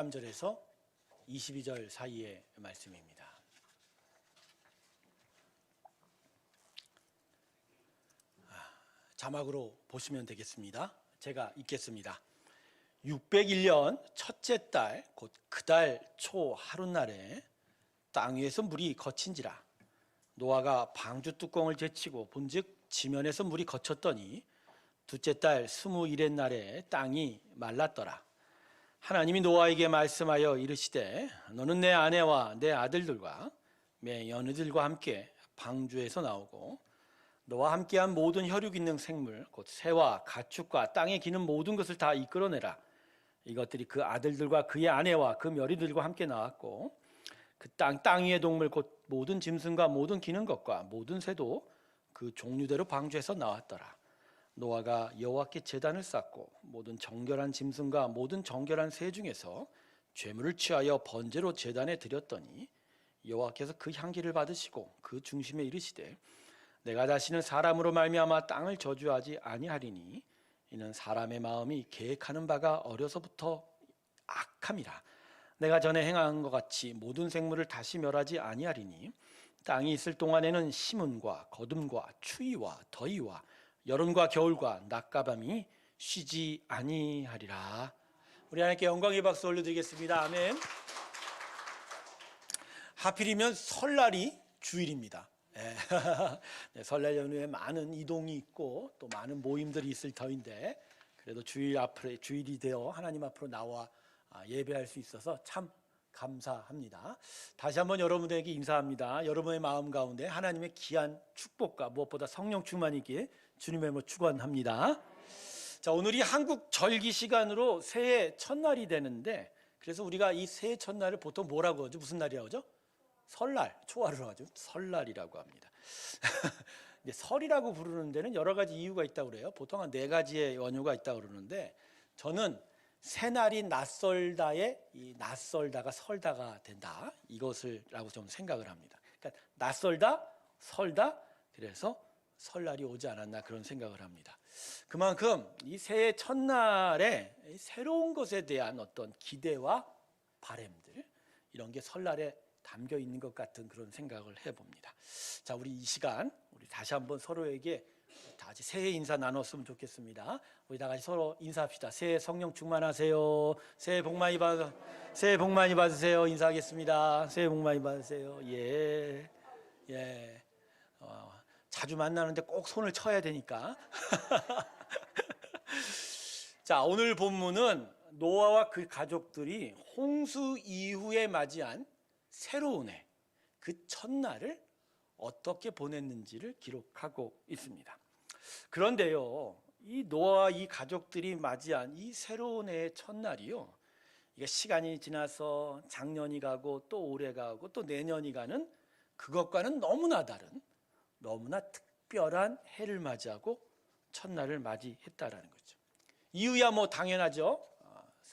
13절에서 22절 사이의 말씀입니다. 자막으로 보시면 되겠습니다. 제가 읽겠습니다. 601년 첫째 달 곧 그 달 초 하룻날에 땅 위에서 물이 거친지라. 노아가 방주 뚜껑을 제치고 본즉 지면에서 물이 거쳤더니 둘째 달 21의 날에 땅이 말랐더라. 하나님이 노아에게 말씀하여 이르시되 너는 내 아내와 내 아들들과 내 여느들과 함께 방주에서 나오고 너와 함께한 모든 혈육 있는 생물 곧 새와 가축과 땅에 기는 모든 것을 다 이끌어내라. 이것들이 그 아들들과 그의 아내와 그 며느리들과 함께 나왔고 그 땅 위의 동물 곧 모든 짐승과 모든 기는 것과 모든 새도 그 종류대로 방주에서 나왔더라. 노아가 여호와께 제단을 쌓고 모든 정결한 짐승과 모든 정결한 새 중에서 죄물을 취하여 번제로 제단에 드렸더니 여호와께서 그 향기를 받으시고 그 중심에 이르시되 내가 다시는 사람으로 말미암아 땅을 저주하지 아니하리니 이는 사람의 마음이 계획하는 바가 어려서부터 악함이라. 내가 전에 행한 것 같이 모든 생물을 다시 멸하지 아니하리니 땅이 있을 동안에는 심은과 거둠과 추위와 더위와 여름과 겨울과 낮과 밤이 쉬지 아니하리라. 우리 하나님께 영광의 박수 올려드리겠습니다. 아멘. 하필이면 설날이 주일입니다. 네, 설날 연휴에 많은 이동이 있고 또 많은 모임들이 있을 터인데 그래도 주일이 되어 하나님 앞으로 나와 예배할 수 있어서 참 감사합니다. 다시 한번 여러분에게 인사합니다. 여러분의 마음 가운데 하나님의 귀한 축복과 무엇보다 성령 충만이기에 주님의 이름으로 축원합니다. 자, 오늘이 한국 절기 시간으로 새해 첫날이 되는데 그래서 우리가 이 새해 첫날을 보통 뭐라고 하죠? 무슨 날이라고 하죠? 설날, 초하루로 하죠. 설날이라고 합니다. 근데 설이라고 부르는 데는 여러 가지 이유가 있다고 그래요. 보통 한 4가지의 원유가 있다고 그러는데 저는 새날이 낯설다에 이 낯설다가 설다가 된다. 이것을라고 좀 생각을 합니다. 그러니까 낯설다, 설다. 그래서 설날이 오지 않았나 그런 생각을 합니다. 그만큼 이 새해 첫날에 새로운 것에 대한 어떤 기대와 바램들 이런 게 설날에 담겨 있는 것 같은 그런 생각을 해봅니다. 자, 우리 이 시간 우리 다시 한번 서로에게 다 같이 새해 인사 나눴으면 좋겠습니다. 우리 다 같이 서로 인사합시다. 새해 성령 충만하세요. 새해 복 많이 받으세요. 인사하겠습니다. 새해 복 많이 받으세요. 예. 자주 만나는데 꼭 손을 쳐야 되니까. 자, 오늘 본문은 노아와 그 가족들이 홍수 이후에 맞이한 새로운 해, 그 첫날을 어떻게 보냈는지를 기록하고 있습니다. 그런데요, 이 노아와 이 가족들이 맞이한 이 새로운 해의 첫날이요, 이게 시간이 지나서 작년이 가고 또 올해 가고 또 내년이 가는 그것과는 너무나 다른 너무나 특별한 해를 맞이하고 첫날을 맞이했다라는 거죠. 이유야 뭐 당연하죠.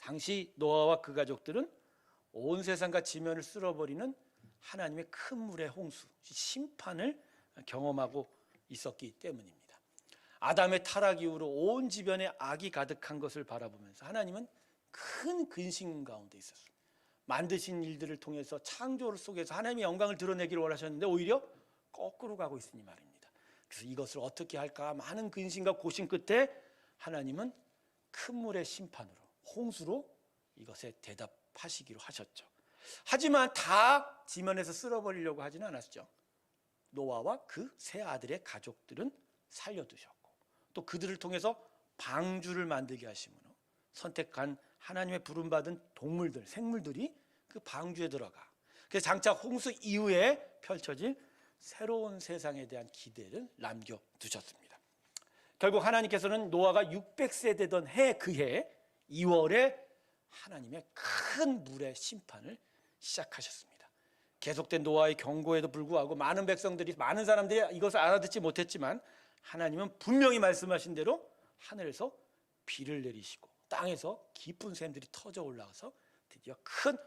당시 노아와 그 가족들은 온 세상과 지면을 쓸어버리는 하나님의 큰 물의 홍수, 심판을 경험하고 있었기 때문입니다. 아담의 타락 이후로 온 지변에 악이 가득한 것을 바라보면서 하나님은 큰 근심 가운데 있었습니다. 만드신 일들을 통해서 창조 속에서 하나님의 영광을 드러내기를 원하셨는데 오히려 거꾸로 가고 있으니 말입니다. 그래서 이것을 어떻게 할까 많은 근심과 고심 끝에 하나님은 큰 물의 심판으로 홍수로 이것에 대답하시기로 하셨죠. 하지만 다 지면에서 쓸어버리려고 하지는 않았죠. 노아와 그 세 아들의 가족들은 살려두셨고 또 그들을 통해서 방주를 만들게 하심으로 선택한 하나님의 부름받은 동물들, 생물들이 그 방주에 들어가. 그래서 장차 홍수 이후에 펼쳐질 새로운 세상에 대한 기대를 남겨두셨습니다. 결국 하나님께서는 노아가 600세 되던 그해 2월에 하나님의 큰 물의 심판을 시작하셨습니다. 계속된 노아의 경고에도 불구하고 많은 백성들이 많은 사람들이 이것을 알아듣지 못했지만 하나님은 분명히 말씀하신 대로 하늘에서 비를 내리시고 땅에서 깊은 샘들이 터져 올라와서 드디어 큰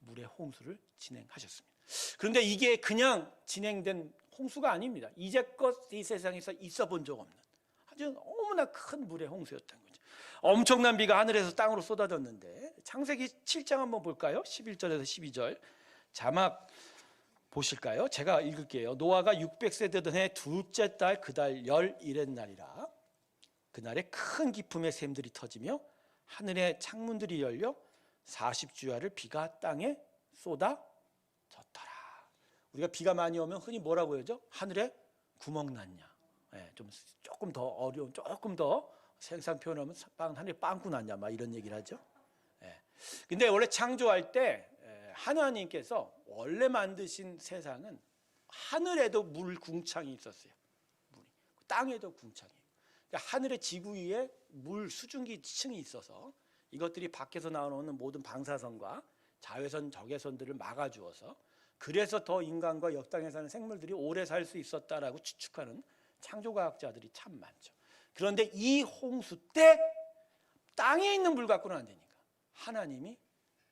물의 홍수를 진행하셨습니다. 그런데 이게 그냥 진행된 홍수가 아닙니다. 이제껏 이 세상에서 있어 본 적 없는 아주 너무나 큰 물의 홍수였던 거죠. 엄청난 비가 하늘에서 땅으로 쏟아졌는데 창세기 7장 한번 볼까요? 11절에서 12절 자막 보실까요? 제가 읽을게요. 노아가 600세 되던 해 둘째 달 그달 11의 날이라 그날에 큰 기품의 샘들이 터지며 하늘의 창문들이 열려 40주야를 비가 땅에 쏟아졌더라. 우리가 비가 많이 오면 흔히 뭐라고 하죠? 하늘에 구멍 났냐. 좀 조금 더 어려운, 조금 더 생산 표현하면 하늘에 빵꾸 났냐, 막 이런 얘기를 하죠. 근데 원래 창조할 때 하나님께서 원래 만드신 세상은 하늘에도 물 궁창이 있었어요. 물이. 땅에도 궁창이. 그러니까 하늘의 지구 위에 물 수증기 층이 있어서 이것들이 밖에서 나오는 모든 방사선과 자외선, 적외선들을 막아주어서 그래서 더 인간과 옆 땅에 사는 생물들이 오래 살 수 있었다라고 추측하는 창조과학자들이 참 많죠. 그런데 이 홍수 때 땅에 있는 물 갖고는 안 되니까 하나님이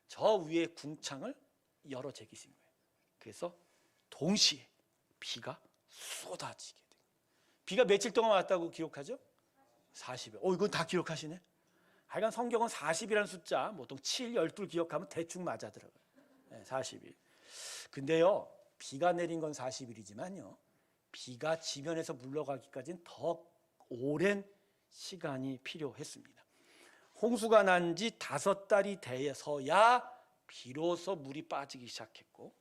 저 위에 궁창을 열어 제기신 거예요. 그래서 동시에 비가 쏟아지게 돼요. 비가 며칠 동안 왔다고 기록하죠? 40일. 이건 다 기록하시네. 하여간 성경은 40이라는 숫자, 보통 7, 12 기억하면 대충 맞아 들어가요. 40일. 근데요, 비가 내린 건 40일이지만요, 비가 지면에서 물러가기까지는 더 오랜 시간이 필요했습니다. 홍수가 난 지 5달이 돼서야 비로소 물이 빠지기 시작했고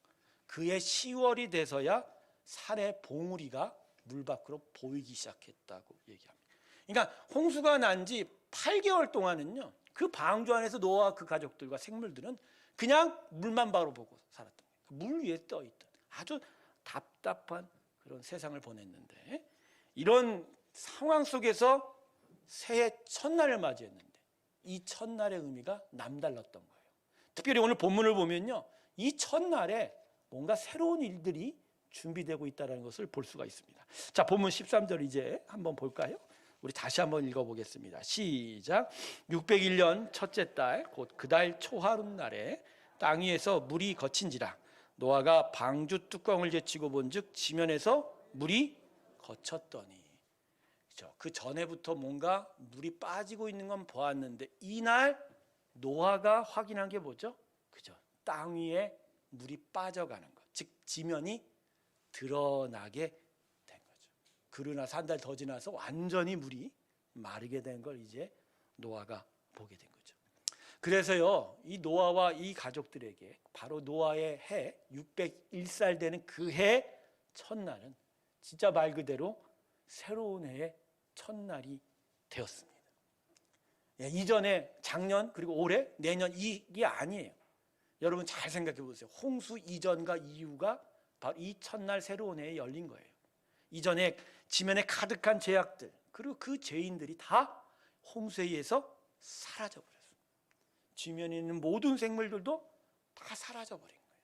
그해 10월이 돼서야 산의 봉우리가 물 밖으로 보이기 시작했다고 얘기합니다. 그러니까 홍수가 난 지 8개월 동안은요, 그 방주 안에서 노아와 그 가족들과 생물들은 그냥 물만 바라보고 살았던 거예요. 물 위에 떠 있던 아주 답답한 그런 세상을 보냈는데 이런 상황 속에서 새해 첫날을 맞이했는데 이 첫날의 의미가 남달랐던 거예요. 특별히 오늘 본문을 보면요, 이 첫날에 뭔가 새로운 일들이 준비되고 있다는 것을 볼 수가 있습니다. 자, 본문 13절 이제 한번 볼까요? 우리 다시 한번 읽어보겠습니다. 시작. 601년 첫째 달 곧 그달 초하룻날에 땅 위에서 물이 거친지라 노아가 방주 뚜껑을 제치고 본즉 지면에서 물이 거쳤더니. 그렇죠? 그 전에부터 뭔가 물이 빠지고 있는 건 보았는데 이날 노아가 확인한 게 뭐죠? 그죠? 땅 위에 물이 빠져가는 것, 즉 지면이 드러나게 된 거죠. 그러나 한 달 더 지나서 완전히 물이 마르게 된 걸 이제 노아가 보게 된 거죠. 그래서요, 이 노아와 이 가족들에게 바로 노아의 해 601살 되는 그 해 첫날은 진짜 말 그대로 새로운 해의 첫날이 되었습니다. 이전에 작년 그리고 올해 내년 이게 아니에요. 여러분 잘 생각해 보세요. 홍수 이전과 이후가 바로 이 첫날 새로운 해에 열린 거예요. 이전에 지면에 가득한 죄악들 그리고 그 죄인들이 다 홍수에 의해서 사라져 버렸어요. 지면에 있는 모든 생물들도 다 사라져 버린 거예요.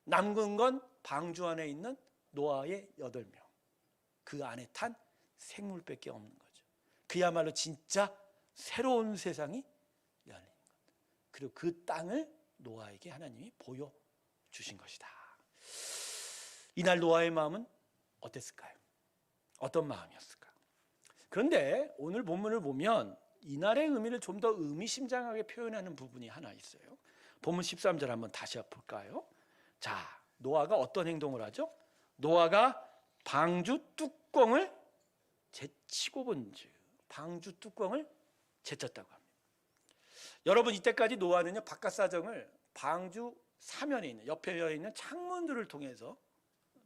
남은 건 방주 안에 있는 노아의 8명, 그 안에 탄 생물밖에 없는 거죠. 그야말로 진짜 새로운 세상이 열린 것. 그리고 그 땅을 노아에게 하나님이 보여주신 것이다. 이날 노아의 마음은 어땠을까요? 어떤 마음이었을까? 그런데 오늘 본문을 보면 이날의 의미를 좀 더 의미심장하게 표현하는 부분이 하나 있어요. 본문 13절 한번 다시 볼까요? 자, 노아가 어떤 행동을 하죠? 노아가 방주 뚜껑을 제치고 본즉 방주 뚜껑을 제쳤다고 합니다. 여러분 이때까지 노아는요, 바깥 사정을 방주 사면에 있는 옆에 있는 창문들을 통해서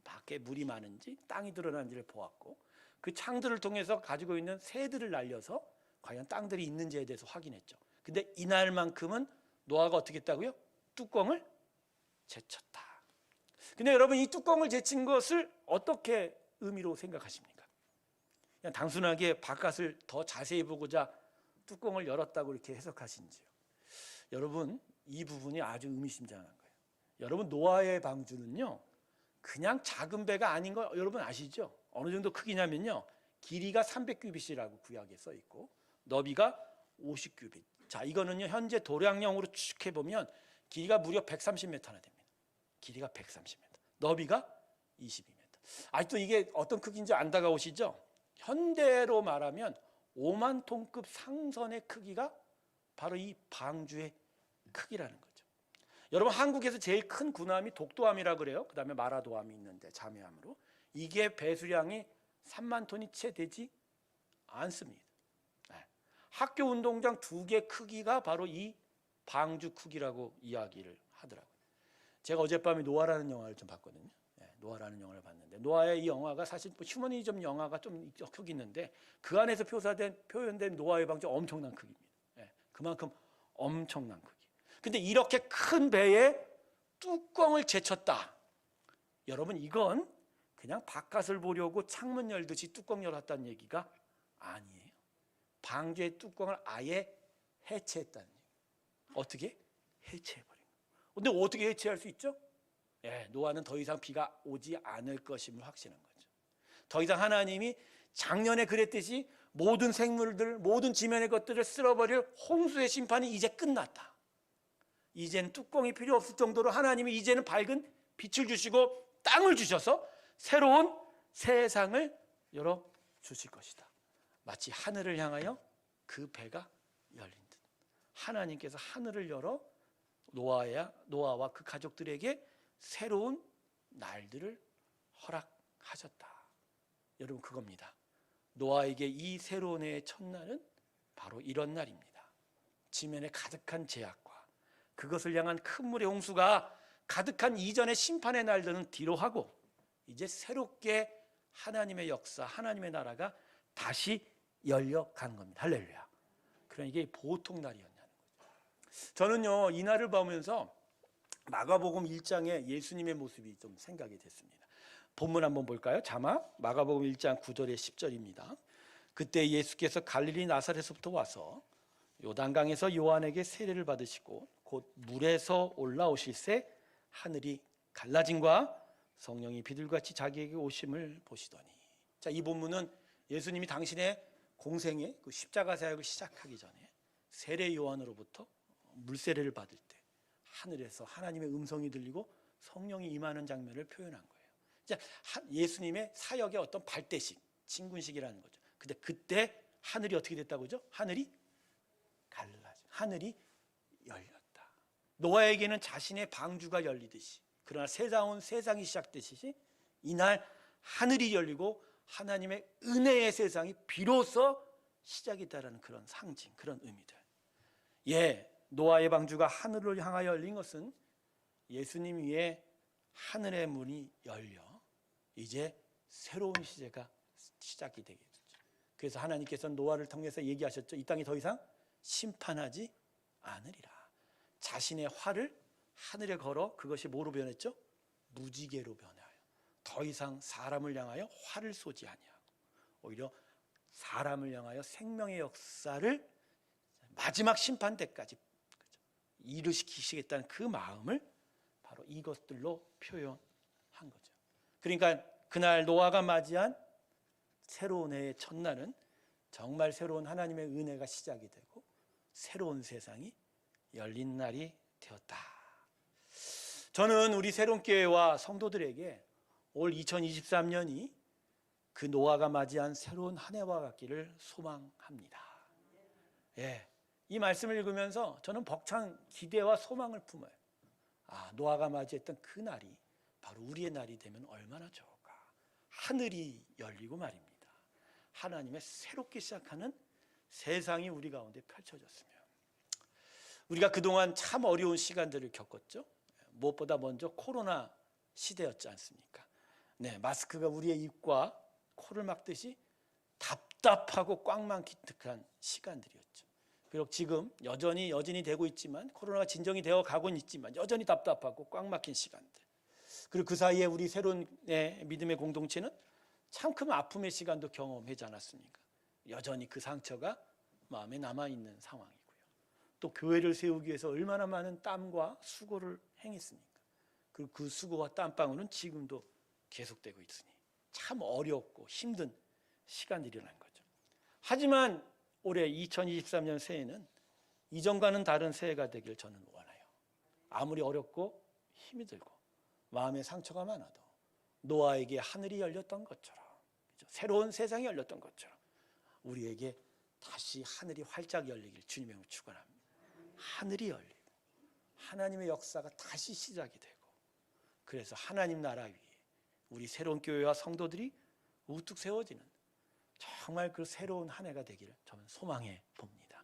밖에 물이 많은지 땅이 드러난지를 보았고 그 창들을 통해서 가지고 있는 새들을 날려서 과연 땅들이 있는지에 대해서 확인했죠. 근데 이날만큼은 노아가 어떻게 했다고요? 뚜껑을 제쳤다. 근데 여러분 이 뚜껑을 제친 것을 어떻게 의미로 생각하십니까? 그냥 단순하게 바깥을 더 자세히 보고자 뚜껑을 열었다고 이렇게 해석하신지요? 여러분 이 부분이 아주 의미심장한 거예요. 여러분 노아의 방주는요, 그냥 작은 배가 아닌 거 여러분 아시죠? 어느 정도 크기냐면요, 길이가 300규빗이라고 구약에 써 있고 너비가 50규빗. 자, 이거는요 현재 도량령으로 추측해 보면 길이가 무려 130m나 됩니다. 길이가 130m, 너비가 22m. 아직도 이게 어떤 크기인지 안 다가오시죠? 현대로 말하면 5만 톤급 상선의 크기가 바로 이 방주의 크기라는 거죠. 여러분, 한국에서 제일 큰 군함이 독도함이라 그래요. 그 다음에 마라도함이 있는데 자매함으로 이게 배수량이 3만 톤이 채 되지 않습니다. 학교 운동장 2개 크기가 바로 이 방주 크기라고 이야기를 하더라고요. 제가 어젯밤에 노아라는 영화를 좀 봤거든요. 노아라는 영화를 봤는데, 노아의 이 영화가 사실 휴머니즘 영화가 좀 크기 있는데 그 안에서 표현된 노아의 방주 엄청난 크기입니다. 그만큼 엄청난 크기. 근데 이렇게 큰 배에 뚜껑을 제쳤다. 여러분, 이건 그냥 바깥을 보려고 창문 열듯이 뚜껑 열었다는 얘기가 아니에요. 방주의 뚜껑을 아예 해체했다는 얘기예요. 어떻게? 해체해버린 거예요. 근데 어떻게 해체할 수 있죠? 노아는 더 이상 비가 오지 않을 것임을 확신한 거죠. 더 이상 하나님이 작년에 그랬듯이 모든 생물들, 모든 지면의 것들을 쓸어버릴 홍수의 심판이 이제 끝났다. 이제는 뚜껑이 필요 없을 정도로 하나님이 이제는 밝은 빛을 주시고 땅을 주셔서 새로운 세상을 열어주실 것이다. 마치 하늘을 향하여 그 배가 열린 듯. 하나님께서 하늘을 열어 노아와 그 가족들에게 새로운 날들을 허락하셨다. 여러분, 그겁니다. 노아에게 이 새로운 해의 첫날은 바로 이런 날입니다. 지면에 가득한 죄악과 그것을 향한 큰 물의 홍수가 가득한 이전의 심판의 날들은 뒤로 하고 이제 새롭게 하나님의 역사, 하나님의 나라가 다시 열려가는 겁니다. 할렐루야. 그러니까 이게 보통 날이었냐는 거죠. 저는요, 이 날을 보면서 마가복음 1장의 예수님의 모습이 좀 생각이 됐습니다. 본문 한번 볼까요? 자막 마가복음 1장 9절에 10절입니다. 그때 예수께서 갈릴리 나사렛에서부터 와서 요단강에서 요한에게 세례를 받으시고 곧 물에서 올라오실새 하늘이 갈라짐과 성령이 비둘같이 자기에게 오심을 보시더니. 자, 이 본문은 예수님이 당신의 공생의 그 십자가 사역을 시작하기 전에 세례 요한으로부터 물세례를 받을 때 하늘에서 하나님의 음성이 들리고 성령이 임하는 장면을 표현한 거예요. 자, 예수님의 사역의 어떤 발대식, 진군식이라는 거죠. 근데 그때 하늘이 어떻게 됐다고죠? 하늘이 갈라져, 하늘이 열렸다. 노아에게는 자신의 방주가 열리듯이, 그러나 세상이 시작되듯이 이날 하늘이 열리고 하나님의 은혜의 세상이 비로소 시작이다라는 그런 상징, 그런 의미들. 노아의 방주가 하늘을 향하여 열린 것은 예수님 위에 하늘의 문이 열려 이제 새로운 시대가 시작이 되게 되죠. 그래서 하나님께서 노아를 통해서 얘기하셨죠. 이 땅이 더 이상 심판하지 않으리라. 자신의 활을 하늘에 걸어 그것이 뭐로 변했죠? 무지개로 변하여 더 이상 사람을 향하여 활을 쏘지 아니하고 오히려 사람을 향하여 생명의 역사를 마지막 심판 때까지 이루시키시겠다는 그 마음을 바로 이것들로 표현한 거죠. 그러니까 그날 노아가 맞이한 새로운 해의 첫날은 정말 새로운 하나님의 은혜가 시작이 되고 새로운 세상이 열린 날이 되었다. 저는 우리 새로운교회와 성도들에게 올 2023년이 그 노아가 맞이한 새로운 한 해와 같기를 소망합니다. 이 말씀을 읽으면서 저는 벅찬 기대와 소망을 품어요. 노아가 맞이했던 그 날이 바로 우리의 날이 되면 얼마나 좋을까. 하늘이 열리고 말입니다. 하나님의 새롭게 시작하는 세상이 우리 가운데 펼쳐졌으면. 우리가 그동안 참 어려운 시간들을 겪었죠. 무엇보다 먼저 코로나 시대였지 않습니까? 마스크가 우리의 입과 코를 막듯이 답답하고 꽉 막힌 듯한 시간들이었죠. 비록 지금 여전히 되고 있지만, 코로나가 진정이 되어 가고는 있지만 여전히 답답하고 꽉 막힌 시간들. 그리고 그 사이에 우리 새로운 믿음의 공동체는 참 큰 아픔의 시간도 경험하지 않았습니까? 여전히 그 상처가 마음에 남아있는 상황이고요. 또 교회를 세우기 위해서 얼마나 많은 땀과 수고를 행했습니까? 그리고 그 수고와 땀방울은 지금도 계속되고 있으니 참 어렵고 힘든 시간들이라는 거죠. 하지만 올해 2023년 새해는 이전과는 다른 새해가 되길 저는 원해요. 아무리 어렵고 힘이 들고 마음의 상처가 많아도 노아에게 하늘이 열렸던 것처럼, 새로운 세상이 열렸던 것처럼 우리에게 다시 하늘이 활짝 열리길 주님의 이름으로 축원합니다. 하늘이 열리고 하나님의 역사가 다시 시작이 되고, 그래서 하나님 나라 위에 우리 새로운 교회와 성도들이 우뚝 세워지는 정말 그 새로운 한 해가 되기를 저는 소망해 봅니다.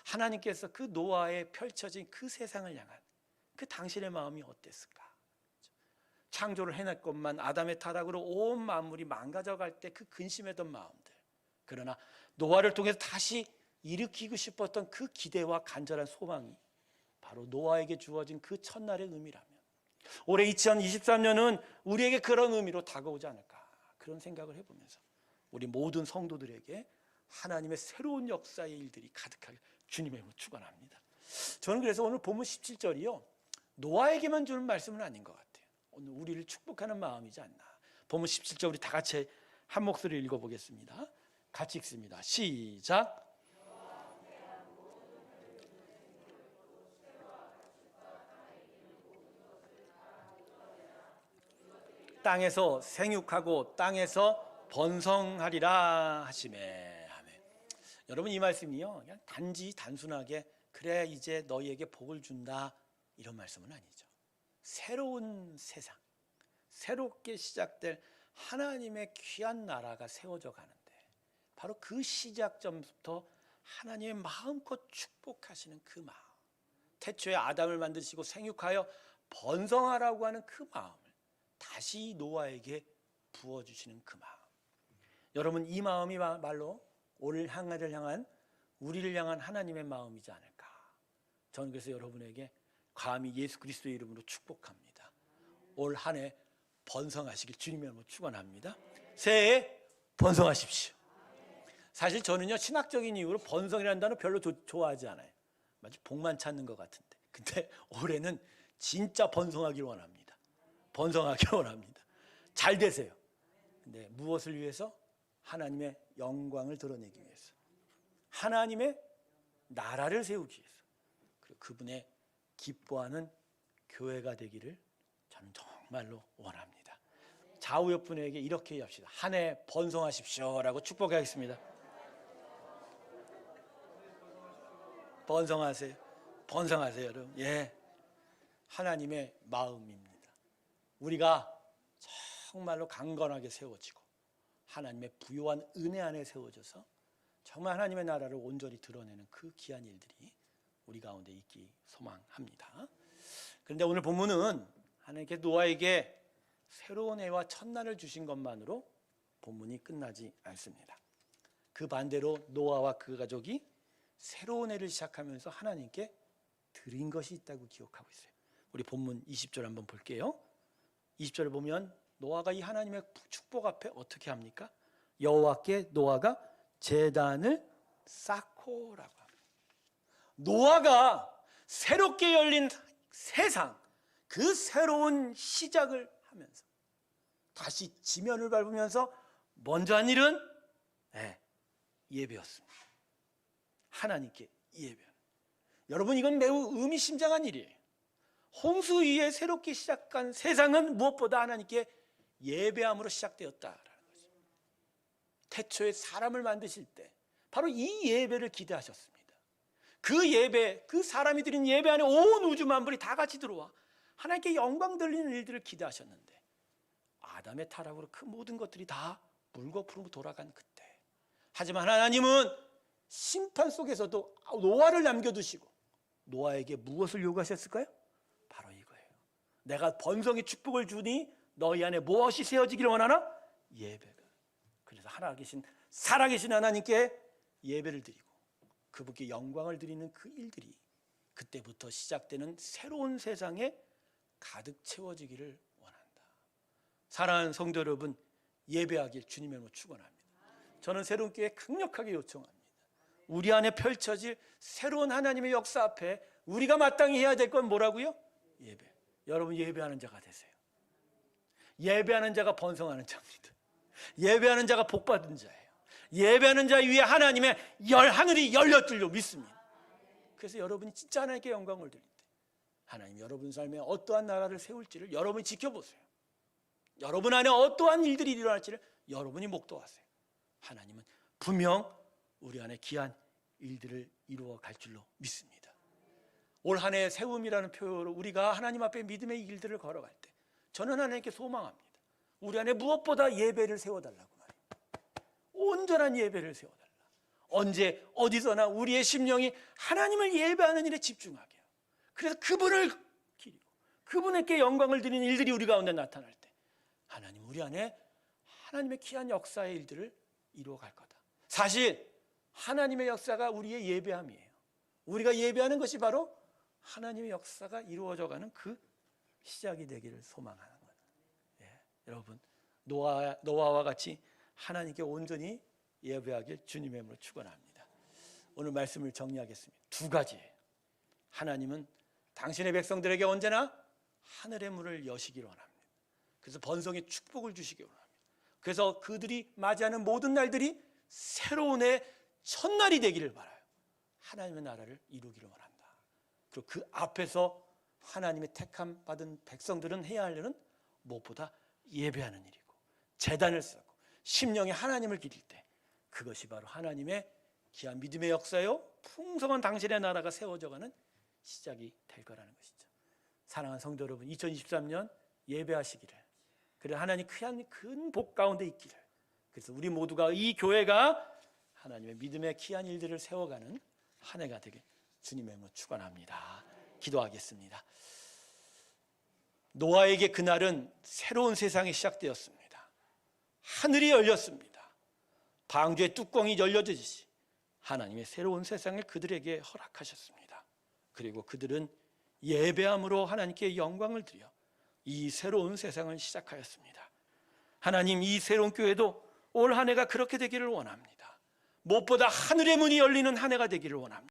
하나님께서 그 노아에 펼쳐진 그 세상을 향한 그 당신의 마음이 어땠을까? 창조를 해냈건만 아담의 타락으로 온 만물이 망가져갈 때 그 근심했던 마음들, 그러나 노아를 통해서 다시 일으키고 싶었던 그 기대와 간절한 소망이 바로 노아에게 주어진 그 첫날의 의미라면, 올해 2023년은 우리에게 그런 의미로 다가오지 않을까, 그런 생각을 해보면서 우리 모든 성도들에게 하나님의 새로운 역사의 일들이 가득하게 주님의 이름으로 축원합니다. 저는 그래서 오늘 본문 17절이요, 노아에게만 주는 말씀은 아닌 것 같아요. 오늘 우리를 축복하는 마음이지 않나. 본문 17절 우리 다 같이 한 목소리로 읽어보겠습니다. 같이 읽습니다. 시작. 땅에서 생육하고 땅에서 번성하리라 하시매. 아멘. 여러분, 이 말씀이요, 그냥 단순하게 그래 이제 너희에게 복을 준다 이런 말씀은 아니죠. 새로운 세상, 새롭게 시작될 하나님의 귀한 나라가 세워져 가는데, 바로 그 시작점부터 하나님의 마음껏 축복하시는 그 마음, 태초에 아담을 만드시고 생육하여 번성하라고 하는 그 마음을 다시 노아에게 부어주시는 그 마음. 여러분, 이 마음이 말로 올 한해를 향한, 우리를 향한 하나님의 마음이지 않을까. 저는 그래서 여러분에게 감히 예수 그리스도의 이름으로 축복합니다. 올 한 해 번성하시길 주님의 이름으로 축원합니다. 새해 번성하십시오. 사실 저는요, 신학적인 이유로 번성이라는 단어 별로 좋아하지 않아요. 마치 복만 찾는 것 같은데, 근데 올해는 진짜 번성하길 원합니다. 번성하길 원합니다. 잘 되세요. 근데 무엇을 위해서? 하나님의 영광을 드러내기 위해서, 하나님의 나라를 세우기 위해서, 그리고 그분의 기뻐하는 교회가 되기를 저는 정말로 원합니다. 좌우 옆분에게 이렇게 합시다. 한 해 번성하십시오 라고 축복하겠습니다. 번성하세요. 번성하세요, 여러분. 예, 하나님의 마음입니다. 우리가 정말로 강건하게 세워지고 하나님의 부요한 은혜 안에 세워져서 정말 하나님의 나라를 온전히 드러내는 그 귀한 일들이 우리 가운데 있기 소망합니다. 그런데 오늘 본문은 하나님께 노아에게 새로운 해와 첫날을 주신 것만으로 본문이 끝나지 않습니다. 그 반대로 노아와 그 가족이 새로운 해를 시작하면서 하나님께 드린 것이 있다고 기억하고 있어요. 우리 본문 20절 한번 볼게요. 20절을 보면 노아가 이 하나님의 축복 앞에 어떻게 합니까? 여호와께 노아가 제단을 쌓고라고 합니다. 노아가 새롭게 열린 세상, 그 새로운 시작을 하면서 다시 지면을 밟으면서 먼저 한 일은 예배였습니다. 하나님께 예배하는. 여러분, 이건 매우 의미심장한 일이에요. 홍수 위에 새롭게 시작한 세상은 무엇보다 하나님께 예배함으로 시작되었다라는 거죠. 태초에 사람을 만드실 때 바로 이 예배를 기대하셨습니다. 그 예배, 그 사람이 드린 예배 안에 온 우주 만물이 다 같이 들어와 하나님께 영광 돌리는 일들을 기대하셨는데, 아담의 타락으로 그 모든 것들이 다 물고 푸르고 돌아간 그때, 하지만 하나님은 심판 속에서도 노아를 남겨두시고 노아에게 무엇을 요구하셨을까요? 바로 이거예요. 내가 번성의 축복을 주니 너희 안에 무엇이 세워지기를 원하나? 예배가. 그래서 하나계신 살아계신 하나님께 예배를 드리고 그분께 영광을 드리는 그 일들이 그때부터 시작되는 새로운 세상에 가득 채워지기를 원한다. 사랑하는 성도 여러분, 예배하길 주님의 이름으로 축원합니다. 저는 새로운 교회 강력하게 요청합니다. 우리 안에 펼쳐질 새로운 하나님의 역사 앞에 우리가 마땅히 해야 될 건 뭐라고요? 예배. 여러분, 예배하는 자가 되세요. 예배하는 자가 번성하는 자입니다. 예배하는 자가 복받은 자예요. 예배하는 자 위에 하나님의 하늘이 열렸들려 믿습니다. 그래서 여러분이 진짜 하나님께 영광을 드릴 때 하나님 여러분 삶에 어떠한 나라를 세울지를 여러분이 지켜보세요. 여러분 안에 어떠한 일들이 일어날지를 여러분이 목도하세요. 하나님은 분명 우리 안에 귀한 일들을 이루어 갈 줄로 믿습니다. 올 한 해 세움이라는 표현으로 우리가 하나님 앞에 믿음의 일들을 걸어갈 때 저는 하나님께 소망합니다. 우리 안에 무엇보다 예배를 세워달라고 말입니다. 온전한 예배를 세워달라. 언제 어디서나 우리의 심령이 하나님을 예배하는 일에 집중하게 해요. 그래서 그분을 기리고 그분에게 영광을 드리는 일들이 우리 가운데 나타날 때 하나님 우리 안에 하나님의 귀한 역사의 일들을 이루어갈 거다. 사실 하나님의 역사가 우리의 예배함이에요. 우리가 예배하는 것이 바로 하나님의 역사가 이루어져가는 그 시작이 되기를 소망하는 거예요. 예, 여러분 노아와 같이 하나님께 온전히 예배하길 주님의 이름으로 축원합니다. 오늘 말씀을 정리하겠습니다. 두 가지예요. 하나님은 당신의 백성들에게 언제나 하늘의 문을 여시기를 원합니다. 그래서 번성의 축복을 주시기 원합니다. 그래서 그들이 맞이하는 모든 날들이 새로운 해 첫날이 되기를 바라요. 하나님의 나라를 이루기를 원한다. 그리고 그 앞에서 하나님의 택함 받은 백성들은 해야 할 일은 무엇보다 예배하는 일이고 제단을 쌓고 심령이 하나님을 기릴 때 그것이 바로 하나님의 귀한 믿음의 역사요 풍성한 당신의 나라가 세워져가는 시작이 될 거라는 것이죠. 사랑하는 성도 여러분, 2023년 예배하시기를, 그래 하나님 큰 복 가운데 있기를, 그래서 우리 모두가 이 교회가 하나님의 믿음의 귀한 일들을 세워가는 한 해가 되길 주님의 이름으로 축원합니다. 기도하겠습니다. 노아에게 그날은 새로운 세상이 시작되었습니다. 하늘이 열렸습니다. 방주의 뚜껑이 열려지듯이 하나님의 새로운 세상을 그들에게 허락하셨습니다. 그리고 그들은 예배함으로 하나님께 영광을 드려 이 새로운 세상을 시작하였습니다. 하나님, 이 새로운 교회도 올 한 해가 그렇게 되기를 원합니다. 무엇보다 하늘의 문이 열리는 한 해가 되기를 원합니다.